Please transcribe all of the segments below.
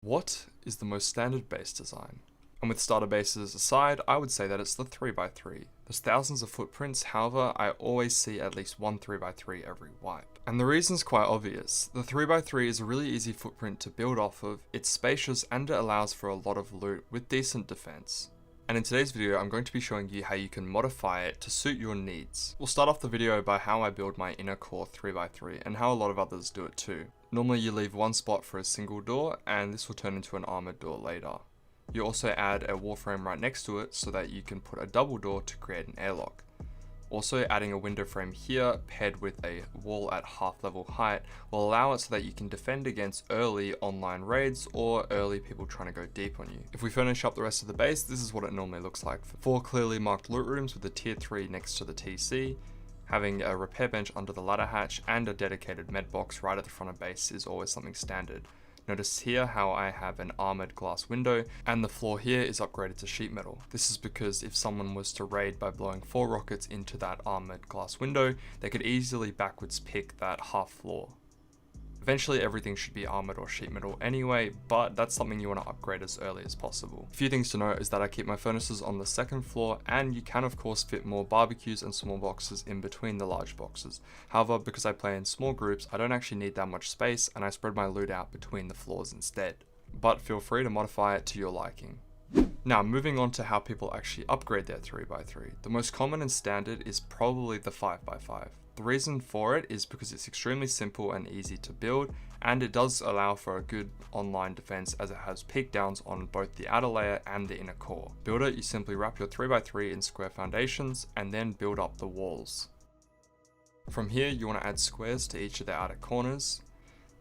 What is the most standard base design? And with starter bases aside, I would say that it's the 3x3. There's thousands of footprints, however, I always see at least one 3x3 every wipe. And the reason's quite obvious. The 3x3 is a really easy footprint to build off of, it's spacious and it allows for a lot of loot with decent defense. And in today's video, I'm going to be showing you how you can modify it to suit your needs. We'll start off the video by how I build my inner core 3x3 and how a lot of others do it too. Normally you leave one spot for a single door and this will turn into an armored door later. You also add a wall frame right next to it so that you can put a double door to create an airlock. Also adding a window frame here paired with a wall at half level height will allow it so that you can defend against early online raids or early people trying to go deep on you. If we furnish up the rest of the base, this is what it normally looks like. 4 clearly marked loot rooms with a tier 3 next to the TC, having a repair bench under the ladder hatch and a dedicated med box right at the front of base is always something standard. Notice here how I have an armored glass window and the floor here is upgraded to sheet metal. This is because if someone was to raid by blowing 4 rockets into that armored glass window, they could easily backwards pick that half floor. Eventually everything should be armored or sheet metal anyway, but that's something you want to upgrade as early as possible. A few things to note is that I keep my furnaces on the second floor and you can of course fit more barbecues and small boxes in between the large boxes. However, because I play in small groups, I don't actually need that much space and I spread my loot out between the floors instead. But feel free to modify it to your liking. Now moving on to how people actually upgrade their 3x3. The most common and standard is probably the 5x5. The reason for it is because it's extremely simple and easy to build, and it does allow for a good online defense as it has peak downs on both the outer layer and the inner core. Build it, you simply wrap your 3x3 in square foundations and then build up the walls. From here you want to add squares to each of the outer corners.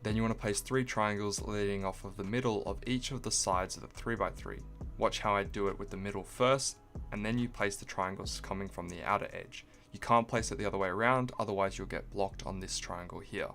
Then you want to place 3 triangles leading off of the middle of each of the sides of the 3x3. Watch how I do it with the middle first, and then you place the triangles coming from the outer edge. You can't place it the other way around, otherwise you'll get blocked on this triangle here.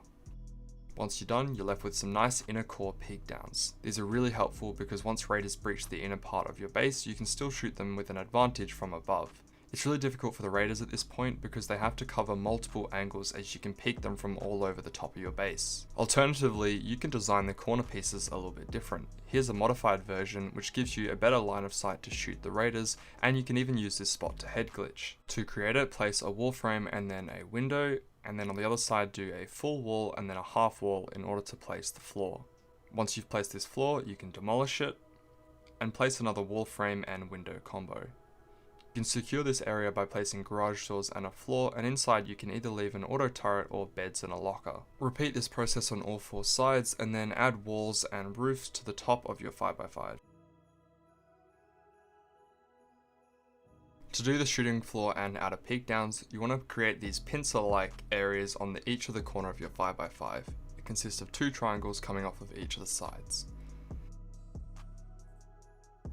Once you're done, you're left with some nice inner core peek downs. These are really helpful because once raiders breach the inner part of your base, you can still shoot them with an advantage from above. It's really difficult for the raiders at this point because they have to cover multiple angles as you can peek them from all over the top of your base. Alternatively, you can design the corner pieces a little bit different. Here's a modified version which gives you a better line of sight to shoot the raiders, and you can even use this spot to head glitch. To create it, place a wall frame and then a window, and then on the other side do a full wall and then a half wall in order to place the floor. Once you've placed this floor, you can demolish it and place another wall frame and window combo. You can secure this area by placing garage doors and a floor, and inside you can either leave an auto turret or beds and a locker. Repeat this process on all 4 sides and then add walls and roofs to the top of your 5x5. To do the shooting floor and outer peek downs, you want to create these pincer-like areas on each of the corner of your 5x5. It consists of 2 triangles coming off of each of the sides.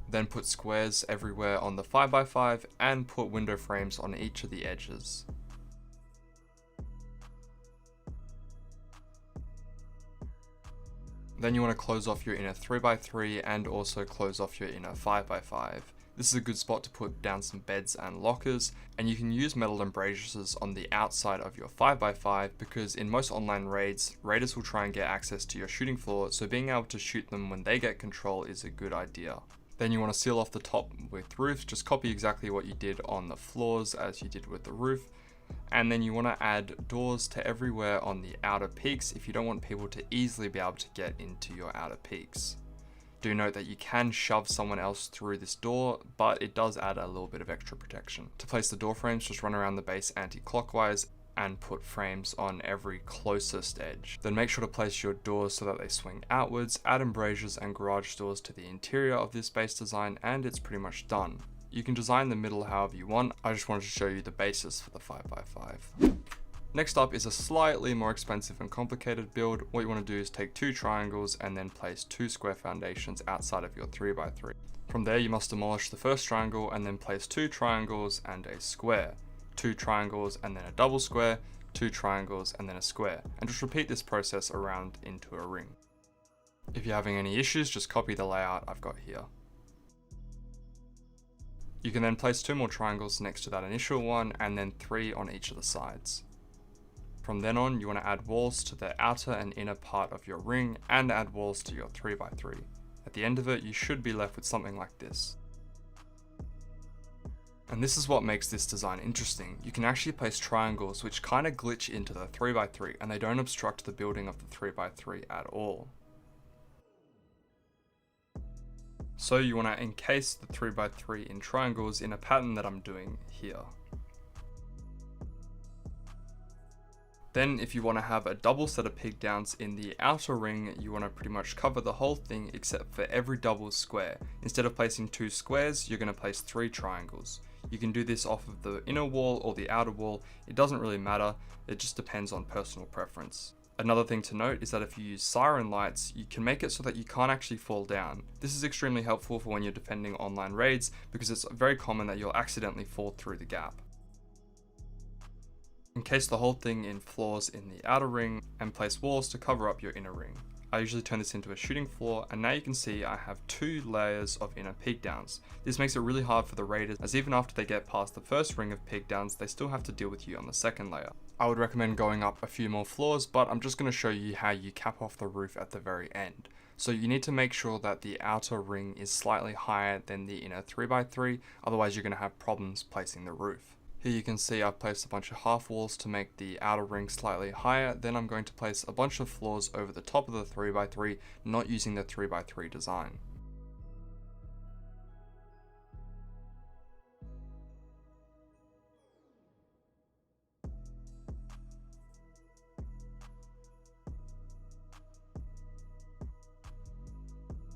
Then put squares everywhere on the 5x5 and put window frames on each of the edges. Then you want to close off your inner 3x3 and also close off your inner 5x5. This is a good spot to put down some beds and lockers, and you can use metal embrasures on the outside of your 5x5 because in most online raids, raiders will try and get access to your shooting floor, so being able to shoot them when they get control is a good idea. Then you want to seal off the top with roofs, just copy exactly what you did on the floors as you did with the roof. And then you want to add doors to everywhere on the outer peaks if you don't want people to easily be able to get into your outer peaks. Do note that you can shove someone else through this door, but it does add a little bit of extra protection. To place the door frames, just run around the base anti-clockwise and put frames on every closest edge. Then make sure to place your doors so that they swing outwards, add embrasures and garage doors to the interior of this base design, and it's pretty much done. You can design the middle however you want, I just wanted to show you the basis for the 5x5. Next up is a slightly more expensive and complicated build. What you want to do is take 2 triangles and then place 2 square foundations outside of your 3x3. From there you must demolish the first triangle and then place 2 triangles and a square. 2 triangles and then a double square, 2 triangles and then a square, and just repeat this process around into a ring. If you're having any issues, just copy the layout I've got here. You can then place 2 more triangles next to that initial one and then 3 on each of the sides. From then on, you want to add walls to the outer and inner part of your ring and add walls to your 3x3. At the end of it, you should be left with something like this. And this is what makes this design interesting. You can actually place triangles which kind of glitch into the 3x3 and they don't obstruct the building of the 3x3 at all. So you want to encase the 3x3 in triangles in a pattern that I'm doing here. Then if you want to have a double set of pig downs in the outer ring, you want to pretty much cover the whole thing except for every double square. Instead of placing 2 squares, you're going to place 3 triangles. You can do this off of the inner wall or the outer wall, it doesn't really matter, it just depends on personal preference. Another thing to note is that if you use siren lights, you can make it so that you can't actually fall down. This is extremely helpful for when you're defending online raids because it's very common that you'll accidentally fall through the gap. Encase the whole thing in floors in the outer ring and place walls to cover up your inner ring. I usually turn this into a shooting floor, and now you can see I have 2 layers of inner pig downs. This makes it really hard for the raiders, as even after they get past the first ring of pig downs, they still have to deal with you on the second layer. I would recommend going up a few more floors, but I'm just going to show you how you cap off the roof at the very end. So you need to make sure that the outer ring is slightly higher than the inner 3x3, otherwise you're going to have problems placing the roof. Here you can see I've placed a bunch of half walls to make the outer ring slightly higher, then I'm going to place a bunch of floors over the top of the 3x3, not using the 3x3 design.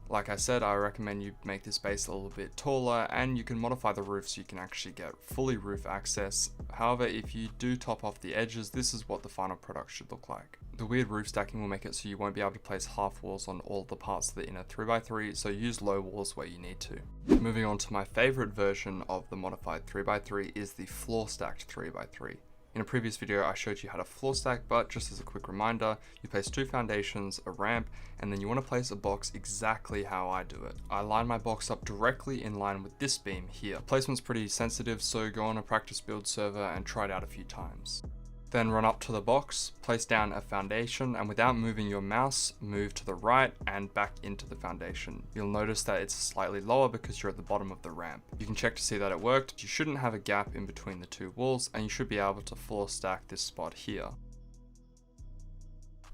Like I said, I recommend you make this base a little bit taller, and you can modify the roof so you can actually get fully roof access. However, if you do top off the edges, this is what the final product should look like. The weird roof stacking will make it so you won't be able to place half walls on all the parts of the inner 3x3, so use low walls where you need to. Moving on to my favorite version of the modified 3x3 is the floor stacked 3x3. In a previous video, I showed you how to floor stack, but just as a quick reminder, you place 2 foundations, a ramp, and then you want to place a box exactly how I do it. I line my box up directly in line with this beam here. Placement's pretty sensitive, so go on a practice build server and try it out a few times. Then run up to the box, place down a foundation, and without moving your mouse, move to the right and back into the foundation. You'll notice that it's slightly lower because you're at the bottom of the ramp. You can check to see that it worked. You shouldn't have a gap in between the 2 walls, and you should be able to floor stack this spot here.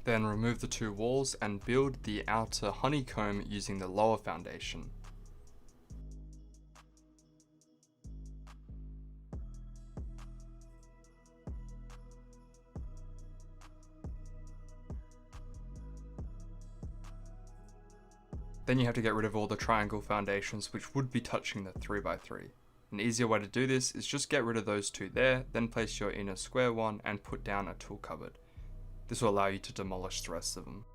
Then remove the 2 walls and build the outer honeycomb using the lower foundation. Then you have to get rid of all the triangle foundations which would be touching the 3x3. An easier way to do this is just get rid of those 2 there, then place your inner square one and put down a tool cupboard. This will allow you to demolish the rest of them.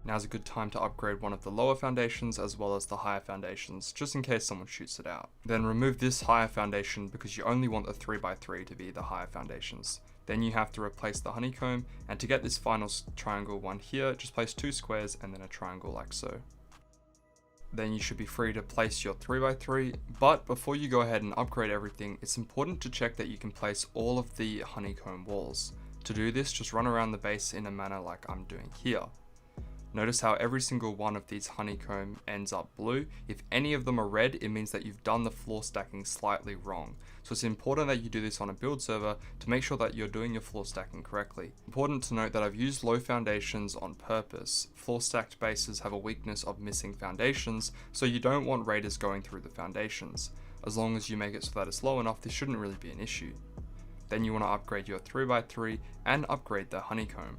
Now's a good time to upgrade one of the lower foundations as well as the higher foundations, just in case someone shoots it out. Then remove this higher foundation because you only want the 3x3 to be the higher foundations. Then you have to replace the honeycomb, and to get this final triangle one here, just place 2 squares and then a triangle like so. Then you should be free to place your 3x3, but before you go ahead and upgrade everything, it's important to check that you can place all of the honeycomb walls. To do this, just run around the base in a manner like I'm doing here. Notice how every single one of these honeycomb ends up blue. If any of them are red, it means that you've done the floor stacking slightly wrong. So it's important that you do this on a build server to make sure that you're doing your floor stacking correctly. Important to note that I've used low foundations on purpose. Floor stacked bases have a weakness of missing foundations, so you don't want raiders going through the foundations. As long as you make it so that it's low enough, this shouldn't really be an issue. Then you want to upgrade your 3x3 and upgrade the honeycomb.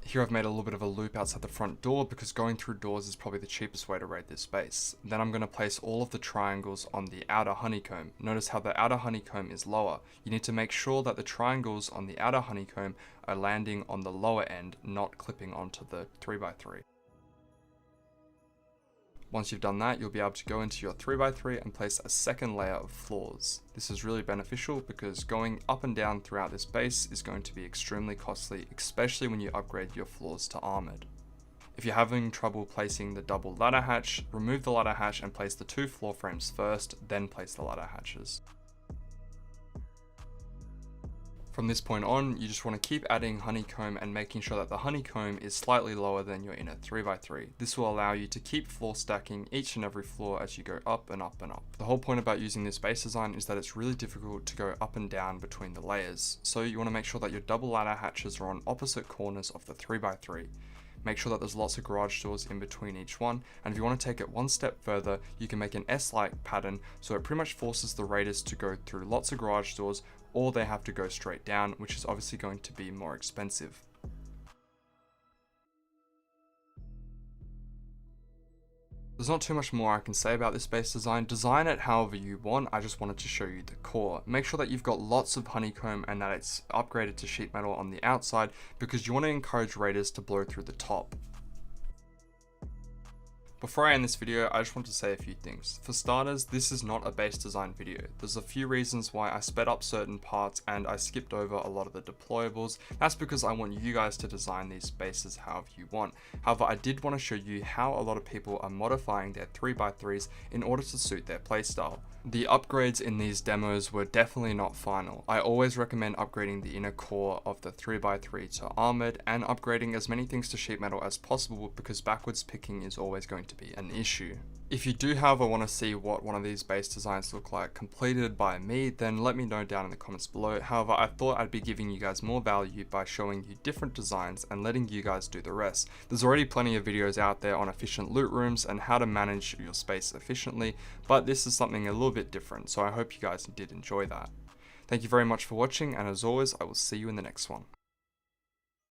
Here I've made a little bit of a loop outside the front door because going through doors is probably the cheapest way to raid this space. Then I'm going to place all of the triangles on the outer honeycomb. Notice how the outer honeycomb is lower. You need to make sure that the triangles on the outer honeycomb are landing on the lower end, not clipping onto the 3x3. Once you've done that, you'll be able to go into your 3x3 and place a second layer of floors. This is really beneficial because going up and down throughout this base is going to be extremely costly, especially when you upgrade your floors to armored. If you're having trouble placing the double ladder hatch, remove the ladder hatch and place the 2 floor frames first, then place the ladder hatches. From this point on, you just want to keep adding honeycomb and making sure that the honeycomb is slightly lower than your inner 3x3. This will allow you to keep floor stacking each and every floor as you go up and up and up. The whole point about using this base design is that it's really difficult to go up and down between the layers. So you want to make sure that your double ladder hatches are on opposite corners of the 3x3. Make sure that there's lots of garage doors in between each one, and if you want to take it one step further, you can make an S-like pattern so it pretty much forces the raiders to go through lots of garage doors, or they have to go straight down, which is obviously going to be more expensive. There's not too much more I can say about this base design. Design it however you want, I just wanted to show you the core. Make sure that you've got lots of honeycomb and that it's upgraded to sheet metal on the outside, because you want to encourage raiders to blow through the top. Before I end this video, I just want to say a few things. For starters, this is not a base design video. There's a few reasons why I sped up certain parts and I skipped over a lot of the deployables. That's because I want you guys to design these bases however you want. However, I did want to show you how a lot of people are modifying their 3x3s in order to suit their playstyle. The upgrades in these demos were definitely not final. I always recommend upgrading the inner core of the 3x3 to armored and upgrading as many things to sheet metal as possible, because backwards picking is always going to be an issue. If you do however want to see what one of these base designs look like completed by me, then let me know down in the comments below. However, I thought I'd be giving you guys more value by showing you different designs and letting you guys do the rest. There's already plenty of videos out there on efficient loot rooms and how to manage your space efficiently, but this is something a little bit different, so I hope you guys did enjoy that. Thank you very much for watching, and as always, I will see you in the next one.